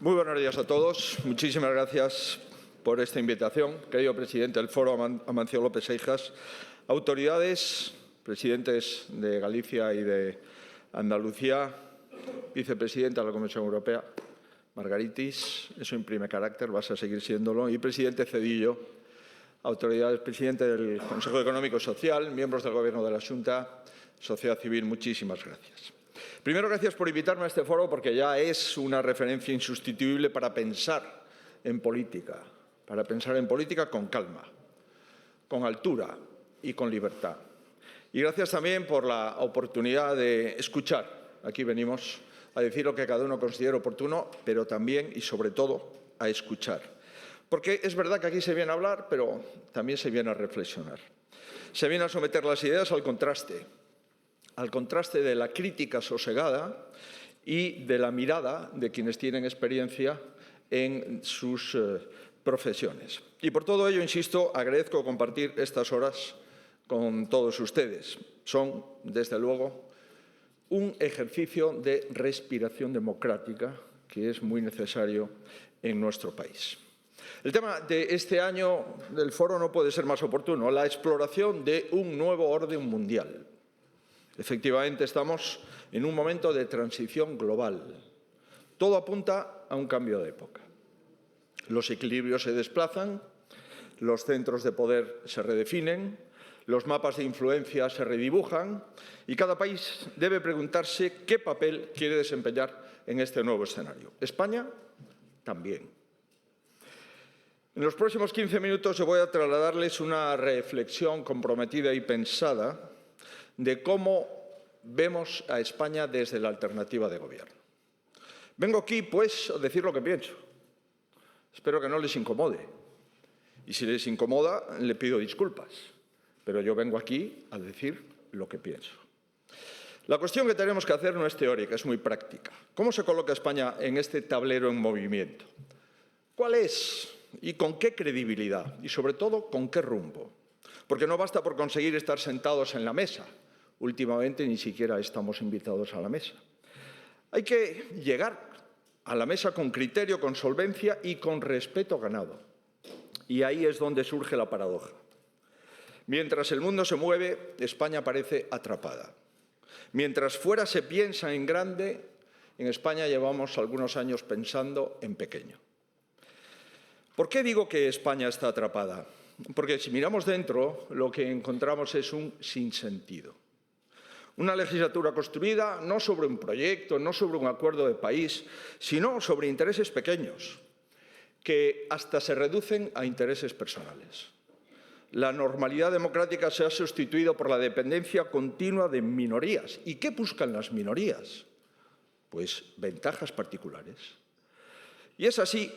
Muy buenos días a todos. Muchísimas gracias por esta invitación. Querido presidente del Foro Amancio López Seijas, autoridades, presidentes de Galicia y de Andalucía, vicepresidenta de la Comisión Europea, Margaritis, eso imprime carácter, vas a seguir siéndolo, y presidente Cedillo, autoridades, presidente del Consejo Económico y Social, miembros del Gobierno de la Xunta, sociedad civil, muchísimas gracias. Primero, gracias por invitarme a este foro porque ya es una referencia insustituible para pensar en política con calma, con altura y con libertad. Y gracias también por la oportunidad de escuchar. Aquí venimos a decir lo que cada uno considere oportuno, pero también y sobre todo a escuchar. Porque es verdad que aquí se viene a hablar, pero también se viene a reflexionar. Se viene a someter las ideas al contraste de la crítica sosegada y de la mirada de quienes tienen experiencia en sus profesiones. Y por todo ello, insisto, agradezco compartir estas horas con todos ustedes. Son, desde luego, un ejercicio de respiración democrática que es muy necesario en nuestro país. El tema de este año del foro no puede ser más oportuno, la exploración de un nuevo orden mundial. Efectivamente, estamos en un momento de transición global. Todo apunta a un cambio de época. Los equilibrios se desplazan, los centros de poder se redefinen, los mapas de influencia se redibujan y cada país debe preguntarse qué papel quiere desempeñar en este nuevo escenario. España también. En los próximos 15 minutos yo voy a trasladarles una reflexión comprometida y pensada de cómo vemos a España desde la alternativa de gobierno. Vengo aquí, pues, a decir lo que pienso. Espero que no les incomode. Y si les incomoda, le pido disculpas. Pero yo vengo aquí a decir lo que pienso. La cuestión que tenemos que hacer no es teórica, es muy práctica. ¿Cómo se coloca España en este tablero en movimiento? ¿Cuál es y con qué credibilidad? Y, sobre todo, ¿con qué rumbo? Porque no basta por conseguir estar sentados en la mesa. Últimamente ni siquiera estamos invitados a la mesa. Hay que llegar a la mesa con criterio, con solvencia y con respeto ganado. Y ahí es donde surge la paradoja. Mientras el mundo se mueve, España parece atrapada. Mientras fuera se piensa en grande, en España llevamos algunos años pensando en pequeño. ¿Por qué digo que España está atrapada? Porque si miramos dentro, lo que encontramos es un sinsentido. Una legislatura construida no sobre un proyecto, no sobre un acuerdo de país, sino sobre intereses pequeños, que hasta se reducen a intereses personales. La normalidad democrática se ha sustituido por la dependencia continua de minorías. ¿Y qué buscan las minorías? Pues ventajas particulares. Y es así,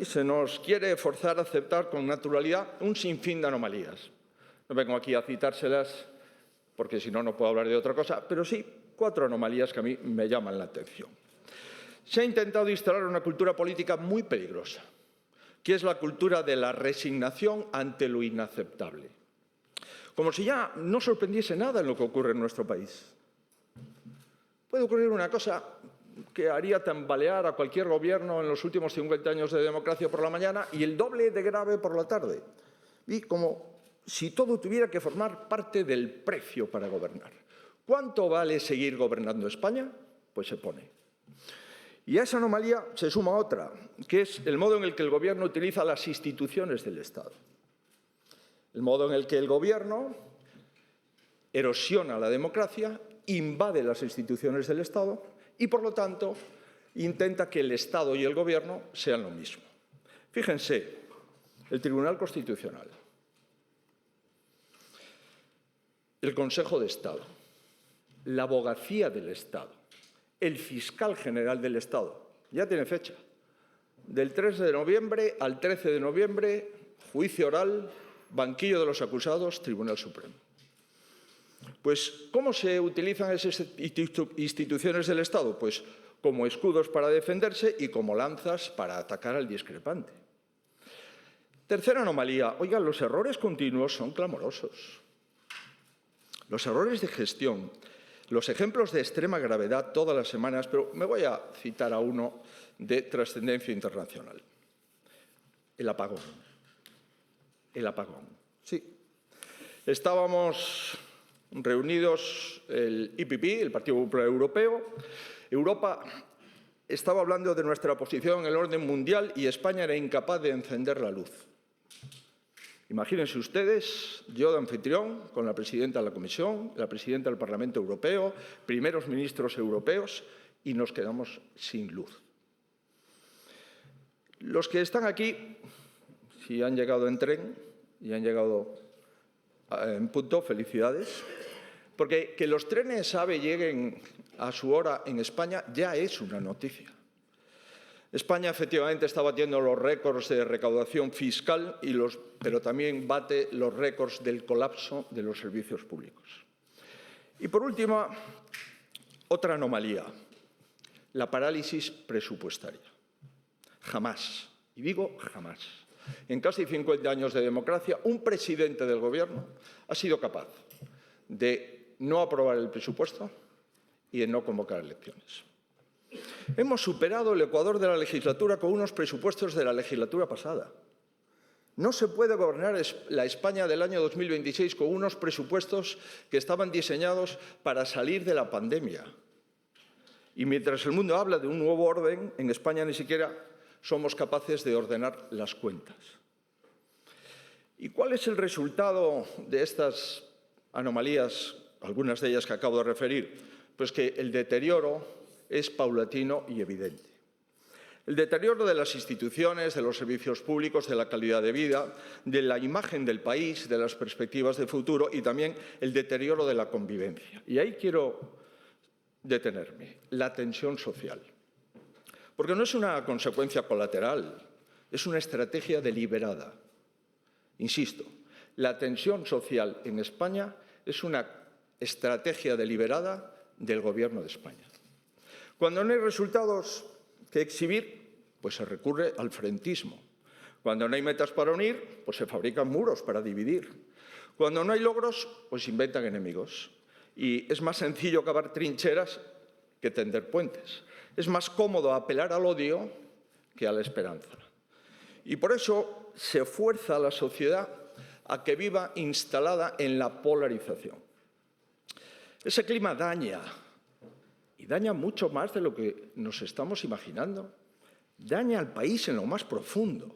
se nos quiere forzar a aceptar con naturalidad un sinfín de anomalías. No vengo aquí a citárselas, porque si no, no puedo hablar de otra cosa, pero sí 4 anomalías que a mí me llaman la atención. Se ha intentado instalar una cultura política muy peligrosa, que es la cultura de la resignación ante lo inaceptable. Como si ya no sorprendiese nada en lo que ocurre en nuestro país. Puede ocurrir una cosa que haría tambalear a cualquier gobierno en los últimos 50 años de democracia por la mañana y el doble de grave por la tarde. Y como si todo tuviera que formar parte del precio para gobernar. ¿Cuánto vale seguir gobernando España? Pues se pone. Y a esa anomalía se suma otra, que es el modo en el que el Gobierno utiliza las instituciones del Estado. El modo en el que el Gobierno erosiona la democracia, invade las instituciones del Estado y, por lo tanto, intenta que el Estado y el Gobierno sean lo mismo. Fíjense, el Tribunal Constitucional, el Consejo de Estado, la Abogacía del Estado, el Fiscal General del Estado, ya tiene fecha, del 3 de noviembre al 13 de noviembre, juicio oral, banquillo de los acusados, Tribunal Supremo. Pues, ¿cómo se utilizan esas instituciones del Estado? Pues como escudos para defenderse y como lanzas para atacar al discrepante. Tercera anomalía. Oigan, los errores continuos son clamorosos. Los errores de gestión, los ejemplos de extrema gravedad todas las semanas, pero me voy a citar a uno de trascendencia internacional. El apagón. El apagón. Sí. Estábamos reunidos el IPP, el Partido Popular Europeo. Europa estaba hablando de nuestra posición en el orden mundial y España era incapaz de encender la luz. Imagínense ustedes, yo de anfitrión, con la presidenta de la Comisión, la presidenta del Parlamento Europeo, primeros ministros europeos, y nos quedamos sin luz. Los que están aquí, si han llegado en tren y han llegado en punto, felicidades, porque que los trenes AVE lleguen a su hora en España ya es una noticia. España efectivamente está batiendo los récords de recaudación fiscal, pero también bate los récords del colapso de los servicios públicos. Y por último, otra anomalía, la parálisis presupuestaria. Jamás, y digo jamás, en casi 50 años de democracia, un presidente del Gobierno ha sido capaz de no aprobar el presupuesto y de no convocar elecciones. Hemos superado el ecuador de la legislatura con unos presupuestos de la legislatura pasada. No se puede gobernar la España del año 2026 con unos presupuestos que estaban diseñados para salir de la pandemia. Y mientras el mundo habla de un nuevo orden, en España ni siquiera somos capaces de ordenar las cuentas. ¿Y cuál es el resultado de estas anomalías, algunas de ellas que acabo de referir? Pues que el deterioro es paulatino y evidente. El deterioro de las instituciones, de los servicios públicos, de la calidad de vida, de la imagen del país, de las perspectivas de futuro y también el deterioro de la convivencia. Y ahí quiero detenerme, la tensión social. Porque no es una consecuencia colateral, es una estrategia deliberada. Insisto, la tensión social en España es una estrategia deliberada del Gobierno de España. Cuando no hay resultados que exhibir, pues se recurre al frentismo. Cuando no hay metas para unir, pues se fabrican muros para dividir. Cuando no hay logros, pues inventan enemigos. Y es más sencillo cavar trincheras que tender puentes. Es más cómodo apelar al odio que a la esperanza. Y por eso se fuerza a la sociedad a que viva instalada en la polarización. Ese clima daña, y daña mucho más de lo que nos estamos imaginando. Daña al país en lo más profundo,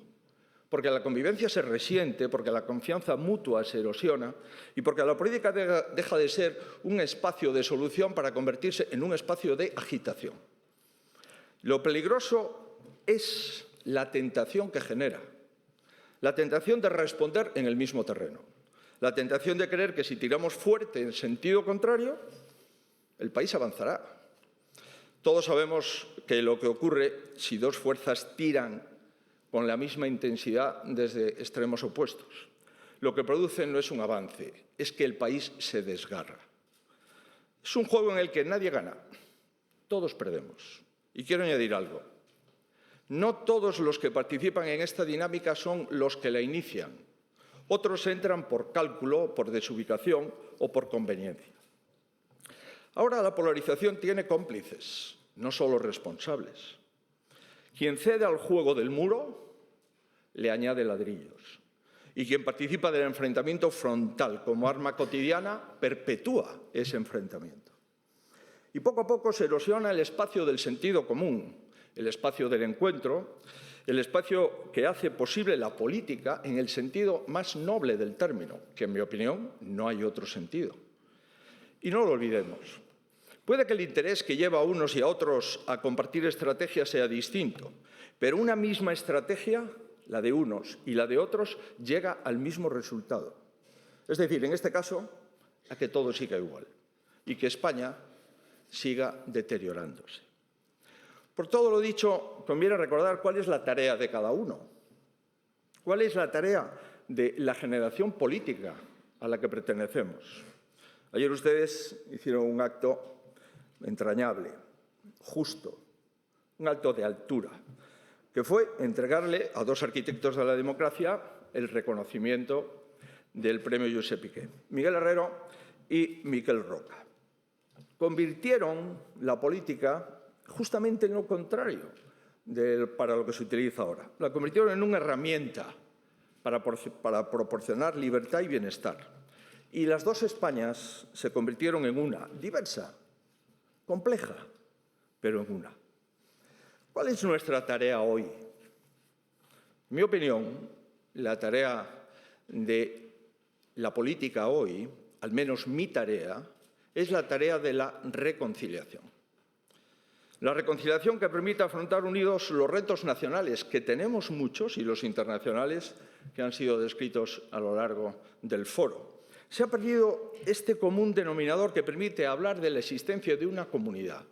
porque la convivencia se resiente, porque la confianza mutua se erosiona y porque la política deja de ser un espacio de solución para convertirse en un espacio de agitación. Lo peligroso es la tentación que genera, la tentación de responder en el mismo terreno, la tentación de creer que si tiramos fuerte en sentido contrario, el país avanzará. Todos sabemos que lo que ocurre si dos fuerzas tiran con la misma intensidad desde extremos opuestos. Lo que producen no es un avance, es que el país se desgarra. Es un juego en el que nadie gana, todos perdemos. Y quiero añadir algo. No todos los que participan en esta dinámica son los que la inician. Otros entran por cálculo, por desubicación o por conveniencia. Ahora la polarización tiene cómplices, no solo responsables. Quien cede al juego del muro le añade ladrillos. Y quien participa del enfrentamiento frontal como arma cotidiana perpetúa ese enfrentamiento. Y poco a poco se erosiona el espacio del sentido común, el espacio del encuentro, el espacio que hace posible la política en el sentido más noble del término, que en mi opinión no hay otro sentido. Y no lo olvidemos. Puede que el interés que lleva a unos y a otros a compartir estrategias sea distinto, pero una misma estrategia, la de unos y la de otros, llega al mismo resultado. Es decir, en este caso, a que todo siga igual y que España siga deteriorándose. Por todo lo dicho, conviene recordar cuál es la tarea de cada uno. ¿Cuál es la tarea de la generación política a la que pertenecemos? Ayer ustedes hicieron un acto entrañable, justo, un acto de altura, que fue entregarle a dos arquitectos de la democracia el reconocimiento del premio Josep Piqué, Miguel Herrero y Miquel Roca. Convirtieron la política justamente en lo contrario para lo que se utiliza ahora. La convirtieron en una herramienta para proporcionar libertad y bienestar. Y las dos Españas se convirtieron en una, diversa, compleja, pero en una. ¿Cuál es nuestra tarea hoy? En mi opinión, la tarea de la política hoy, al menos mi tarea, es la tarea de la reconciliación. La reconciliación que permita afrontar unidos los retos nacionales, que tenemos muchos, y los internacionales que han sido descritos a lo largo del foro. Se ha perdido este común denominador que permite hablar de la existencia de una comunidad.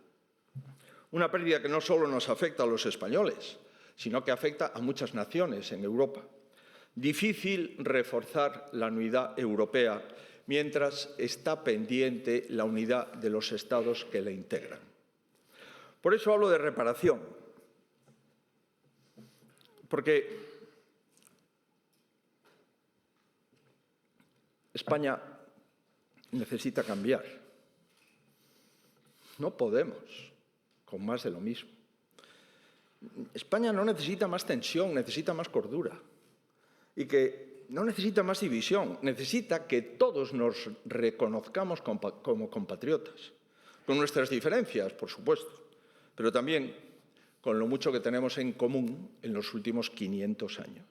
Una pérdida que no solo nos afecta a los españoles, sino que afecta a muchas naciones en Europa. Difícil reforzar la unidad europea mientras está pendiente la unidad de los Estados que la integran. Por eso hablo de reparación, porque España necesita cambiar. No podemos con más de lo mismo. España no necesita más tensión, necesita más cordura. Y que no necesita más división, necesita que todos nos reconozcamos como compatriotas, con nuestras diferencias, por supuesto, pero también con lo mucho que tenemos en común en los últimos 500 años.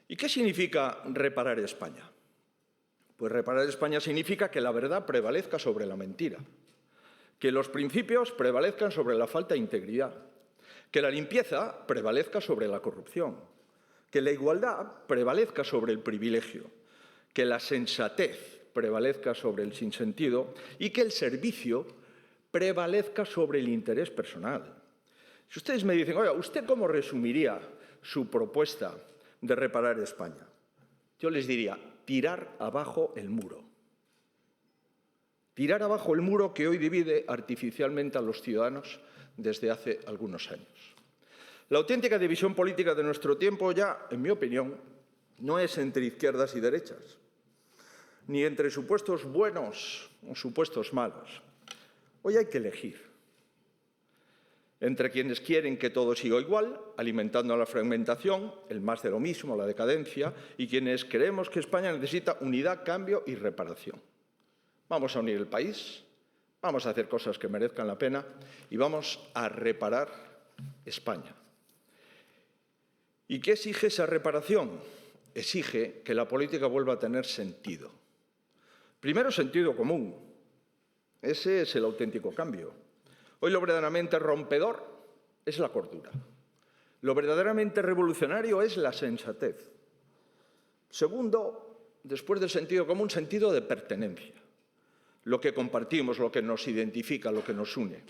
¿Y qué significa reparar España? Pues reparar España significa que la verdad prevalezca sobre la mentira, que los principios prevalezcan sobre la falta de integridad, que la limpieza prevalezca sobre la corrupción, que la igualdad prevalezca sobre el privilegio, que la sensatez prevalezca sobre el sinsentido y que el servicio prevalezca sobre el interés personal. Si ustedes me dicen, oiga, ¿usted cómo resumiría su propuesta de reparar España? Yo les diría, tirar abajo el muro. Tirar abajo el muro que hoy divide artificialmente a los ciudadanos desde hace algunos años. La auténtica división política de nuestro tiempo ya, en mi opinión, no es entre izquierdas y derechas, ni entre supuestos buenos o supuestos malos. Hoy hay que elegir entre quienes quieren que todo siga igual, alimentando la fragmentación, el más de lo mismo, la decadencia, y quienes creemos que España necesita unidad, cambio y reparación. Vamos a unir el país, vamos a hacer cosas que merezcan la pena y vamos a reparar España. ¿Y qué exige esa reparación? Exige que la política vuelva a tener sentido. Primero, sentido común. Ese es el auténtico cambio. Hoy lo verdaderamente rompedor es la cordura. Lo verdaderamente revolucionario es la sensatez. Segundo, después del sentido común, sentido de pertenencia. Lo que compartimos, lo que nos identifica, lo que nos une.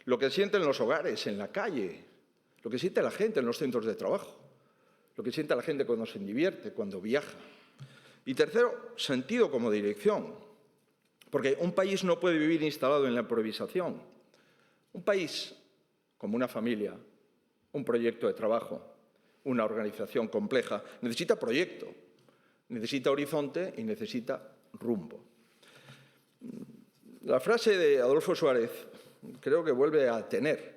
Lo que sienten los hogares, en la calle, lo que siente la gente en los centros de trabajo, lo que siente la gente cuando se divierte, cuando viaja. Y tercero, sentido como dirección, porque un país no puede vivir instalado en la improvisación. Un país, como una familia, un proyecto de trabajo, una organización compleja, necesita proyecto, necesita horizonte y necesita rumbo. La frase de Adolfo Suárez creo que vuelve a tener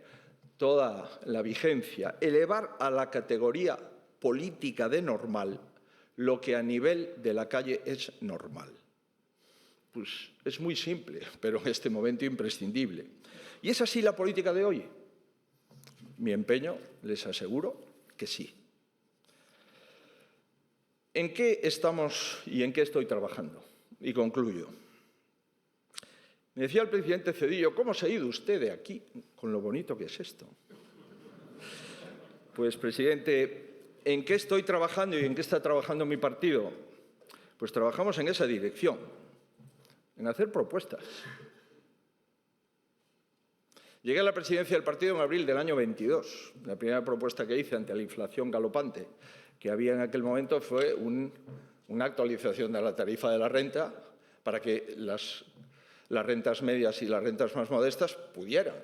toda la vigencia, elevar a la categoría política de normal lo que a nivel de la calle es normal. Pues es muy simple, pero en este momento imprescindible. ¿Y es así la política de hoy? Mi empeño, les aseguro que sí. ¿En qué estamos y en qué estoy trabajando? Y concluyo. Me decía el presidente Zedillo, ¿cómo se ha ido usted de aquí con lo bonito que es esto? Pues, presidente, ¿en qué estoy trabajando y en qué está trabajando mi partido? Pues trabajamos en esa dirección, en hacer propuestas. Llegué a la presidencia del partido en abril del año 22. La primera propuesta que hice ante la inflación galopante que había en aquel momento fue una actualización de la tarifa de la renta para que las rentas medias y las rentas más modestas pudieran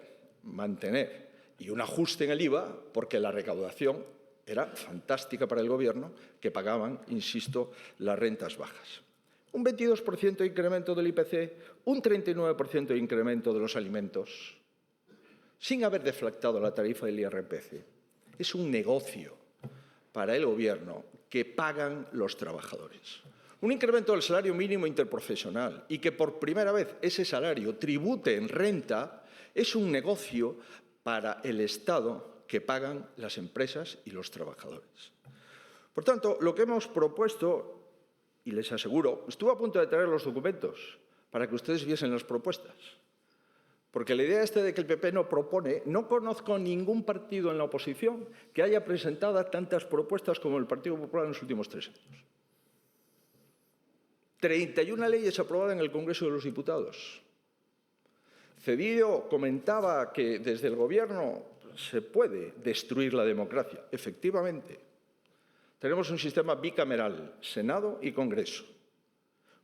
mantener, y un ajuste en el IVA, porque la recaudación era fantástica para el Gobierno, que pagaban, insisto, las rentas bajas. Un 22% de incremento del IPC, un 39% de incremento de los alimentos. sin haber deflactado la tarifa del IRPF. Es un negocio para el Gobierno que pagan los trabajadores. Un incremento del salario mínimo interprofesional y que por primera vez ese salario tribute en renta es un negocio para el Estado que pagan las empresas y los trabajadores. Por tanto, lo que hemos propuesto, y les aseguro, estuve a punto de traer los documentos para que ustedes viesen las propuestas. Porque la idea de que el PP no propone, no conozco ningún partido en la oposición que haya presentado tantas propuestas como el Partido Popular en los últimos 3 años. 31 leyes aprobadas en el Congreso de los Diputados. Cedillo comentaba que desde el Gobierno se puede destruir la democracia. Efectivamente, tenemos un sistema bicameral, Senado y Congreso.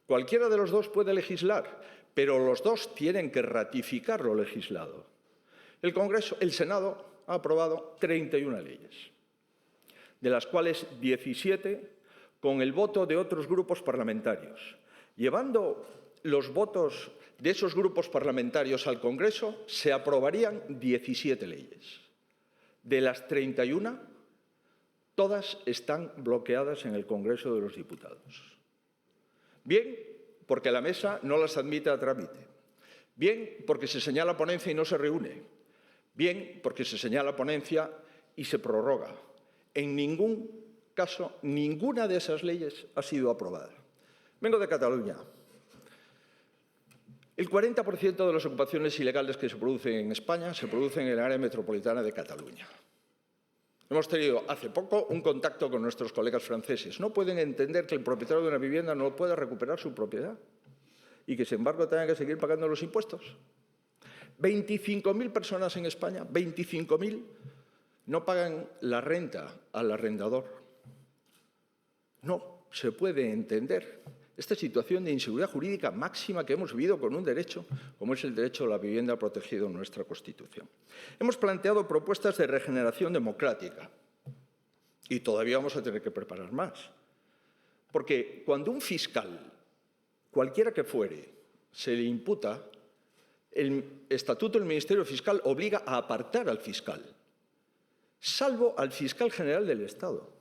Cualquiera de los dos puede legislar, pero los dos tienen que ratificar lo legislado. El Senado ha aprobado 31 leyes, de las cuales 17 con el voto de otros grupos parlamentarios. Llevando los votos de esos grupos parlamentarios al Congreso, se aprobarían 17 leyes. De las 31, todas están bloqueadas en el Congreso de los Diputados. Bien, porque la mesa no las admite a trámite. Bien, porque se señala ponencia y no se reúne. Bien, porque se señala ponencia y se prorroga. En ningún caso, ninguna de esas leyes ha sido aprobada. Vengo de Cataluña. El 40% de las ocupaciones ilegales que se producen en España se producen en el área metropolitana de Cataluña. Hemos tenido hace poco un contacto con nuestros colegas franceses. No pueden entender que el propietario de una vivienda no pueda recuperar su propiedad y que, sin embargo, tenga que seguir pagando los impuestos. 25.000 personas en España, 25.000, no pagan la renta al arrendador. No se puede entender esta situación de inseguridad jurídica máxima que hemos vivido con un derecho como es el derecho a la vivienda protegido en nuestra Constitución. Hemos planteado propuestas de regeneración democrática y todavía vamos a tener que preparar más. Porque cuando un fiscal, cualquiera que fuere, se le imputa, el Estatuto del Ministerio Fiscal obliga a apartar al fiscal, salvo al fiscal general del Estado.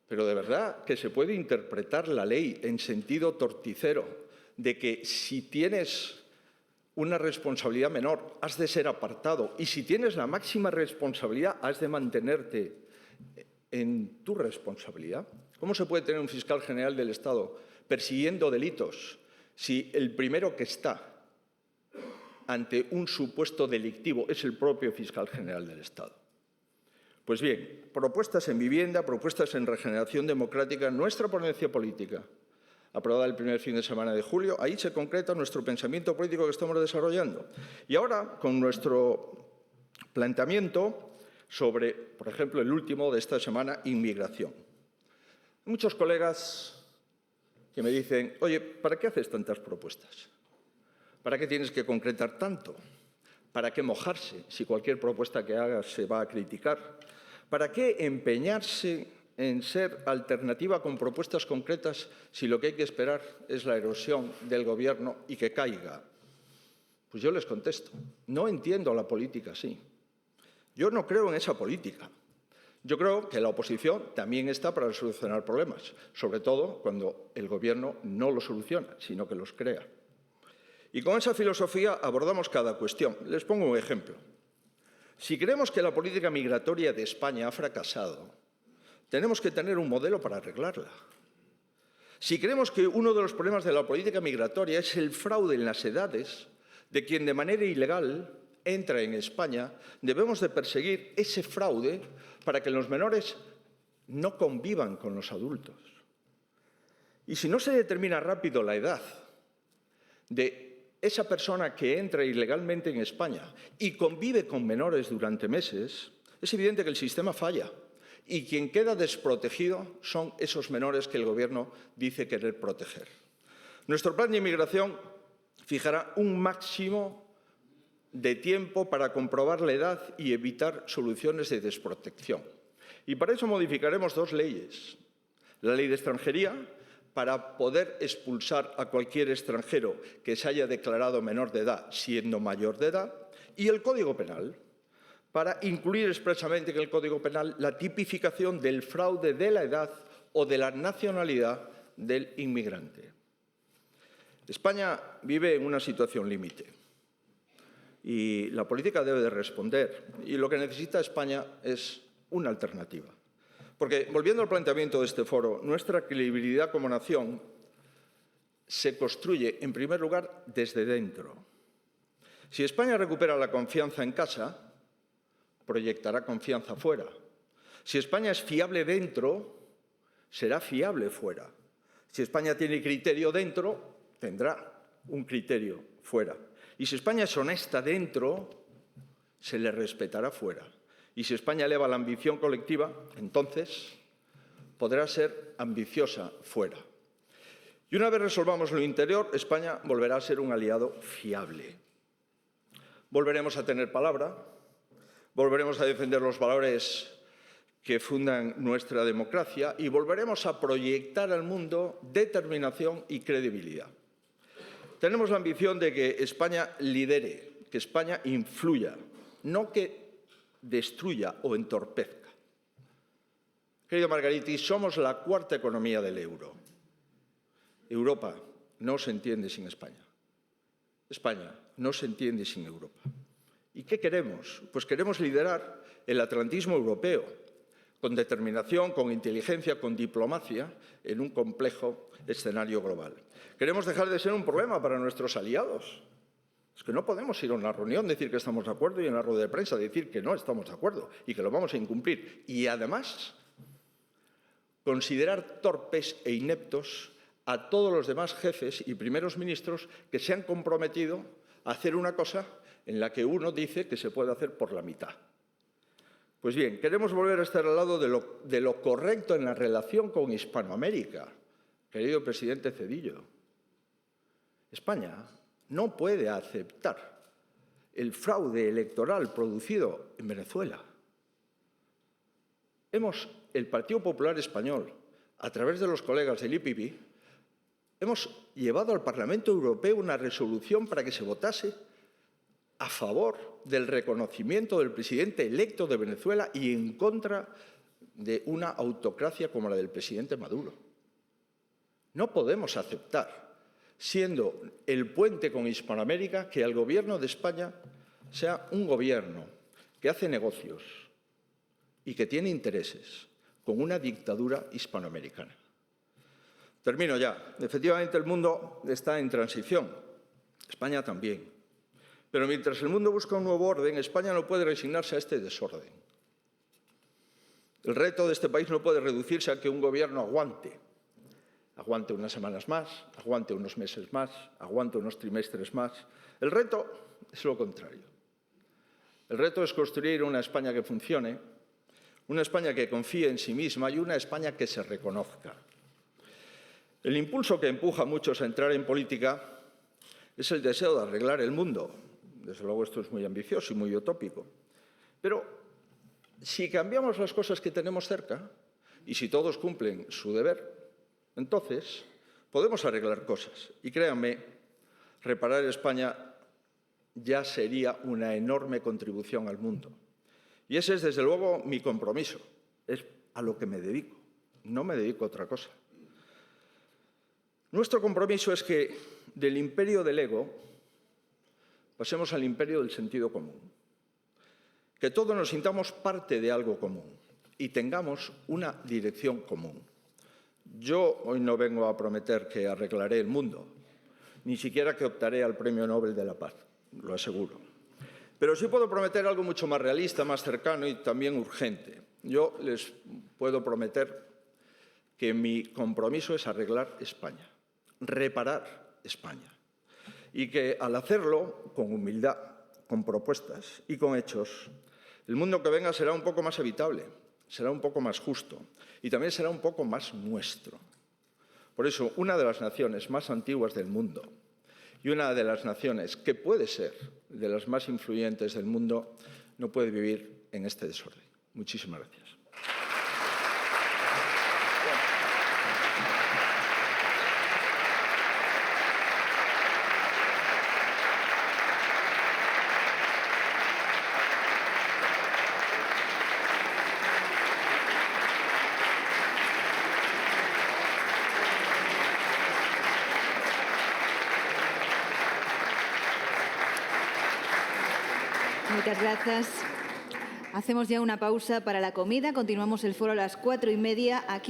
Pero de verdad que se puede interpretar la ley en sentido torticero, de que si tienes una responsabilidad menor has de ser apartado y si tienes la máxima responsabilidad has de mantenerte en tu responsabilidad. ¿Cómo se puede tener un fiscal general del Estado persiguiendo delitos si el primero que está ante un supuesto delictivo es el propio fiscal general del Estado? Pues bien, propuestas en vivienda, propuestas en regeneración democrática, nuestra ponencia política, aprobada el primer fin de semana de julio, ahí se concreta nuestro pensamiento político que estamos desarrollando. Y ahora, con nuestro planteamiento sobre, por ejemplo, el último de esta semana, inmigración. Hay muchos colegas que me dicen, oye, ¿para qué haces tantas propuestas? ¿Para qué tienes que concretar tanto? ¿Para qué mojarse si cualquier propuesta que hagas se va a criticar? ¿Para qué empeñarse en ser alternativa con propuestas concretas si lo que hay que esperar es la erosión del Gobierno y que caiga? Pues yo les contesto, no entiendo la política así. Yo no creo en esa política. Yo creo que la oposición también está para solucionar problemas, sobre todo cuando el Gobierno no los soluciona, sino que los crea. Y con esa filosofía abordamos cada cuestión. Les pongo un ejemplo. Si creemos que la política migratoria de España ha fracasado, tenemos que tener un modelo para arreglarla. Si creemos que uno de los problemas de la política migratoria es el fraude en las edades de quien de manera ilegal entra en España, debemos de perseguir ese fraude para que los menores no convivan con los adultos. Y si no se determina rápido la edad de esa persona que entra ilegalmente en España y convive con menores durante meses, es evidente que el sistema falla y quien queda desprotegido son esos menores que el Gobierno dice querer proteger. Nuestro plan de inmigración fijará un máximo de tiempo para comprobar la edad y evitar soluciones de desprotección. Y para eso modificaremos 2 leyes. La Ley de Extranjería, para poder expulsar a cualquier extranjero que se haya declarado menor de edad siendo mayor de edad, y el Código Penal, para incluir expresamente en el Código Penal la tipificación del fraude de la edad o de la nacionalidad del inmigrante. España vive en una situación límite y la política debe de responder. Y lo que necesita España es una alternativa. Porque, volviendo al planteamiento de este foro, nuestra credibilidad como nación se construye, en primer lugar, desde dentro. Si España recupera la confianza en casa, proyectará confianza fuera. Si España es fiable dentro, será fiable fuera. Si España tiene criterio dentro, tendrá un criterio fuera. Y si España es honesta dentro, se le respetará fuera. Y si España eleva la ambición colectiva, entonces podrá ser ambiciosa fuera. Y una vez resolvamos lo interior, España volverá a ser un aliado fiable. Volveremos a tener palabra, volveremos a defender los valores que fundan nuestra democracia y volveremos a proyectar al mundo determinación y credibilidad. Tenemos la ambición de que España lidere, que España influya, no que destruya o entorpezca. Querido Margaritis, somos la cuarta economía del euro. Europa no se entiende sin España. España no se entiende sin Europa. ¿Y qué queremos? Pues queremos liderar el atlantismo europeo, con determinación, con inteligencia, con diplomacia, en un complejo escenario global. Queremos dejar de ser un problema para nuestros aliados. Es que no podemos ir a una reunión, decir que estamos de acuerdo y en la rueda de prensa decir que no estamos de acuerdo y que lo vamos a incumplir. Y además, considerar torpes e ineptos a todos los demás jefes y primeros ministros que se han comprometido a hacer una cosa en la que uno dice que se puede hacer por la mitad. Pues bien, queremos volver a estar al lado de lo correcto en la relación con Hispanoamérica. Querido presidente Zedillo, España no puede aceptar el fraude electoral producido en Venezuela. El Partido Popular Español, a través de los colegas del IPP, hemos llevado al Parlamento Europeo una resolución para que se votase a favor del reconocimiento del presidente electo de Venezuela y en contra de una autocracia como la del presidente Maduro. No podemos aceptar, siendo el puente con Hispanoamérica, que el Gobierno de España sea un gobierno que hace negocios y que tiene intereses con una dictadura hispanoamericana. Termino ya. Efectivamente, el mundo está en transición. España también. Pero mientras el mundo busca un nuevo orden, España no puede resignarse a este desorden. El reto de este país no puede reducirse a que un gobierno aguante unas semanas más, aguante unos meses más, aguante unos trimestres más. El reto es lo contrario. El reto es construir una España que funcione, una España que confíe en sí misma y una España que se reconozca. El impulso que empuja a muchos a entrar en política es el deseo de arreglar el mundo. Desde luego esto es muy ambicioso y muy utópico. Pero si cambiamos las cosas que tenemos cerca y si todos cumplen su deber, entonces podemos arreglar cosas. Y créanme, reparar España ya sería una enorme contribución al mundo. Y ese es, desde luego, mi compromiso. Es a lo que me dedico. No me dedico a otra cosa. Nuestro compromiso es que del imperio del ego pasemos al imperio del sentido común. Que todos nos sintamos parte de algo común y tengamos una dirección común. Yo hoy no vengo a prometer que arreglaré el mundo, ni siquiera que optaré al Premio Nobel de la Paz, lo aseguro. Pero sí puedo prometer algo mucho más realista, más cercano y también urgente. Yo les puedo prometer que mi compromiso es arreglar España, reparar España. Y que al hacerlo, con humildad, con propuestas y con hechos, el mundo que venga será un poco más habitable, será un poco más justo y también será un poco más nuestro. Por eso, una de las naciones más antiguas del mundo y una de las naciones que puede ser de las más influyentes del mundo no puede vivir en este desorden. Muchísimas gracias. Muchas gracias. Hacemos ya una pausa para la comida. Continuamos el foro a las 4:30. Aquí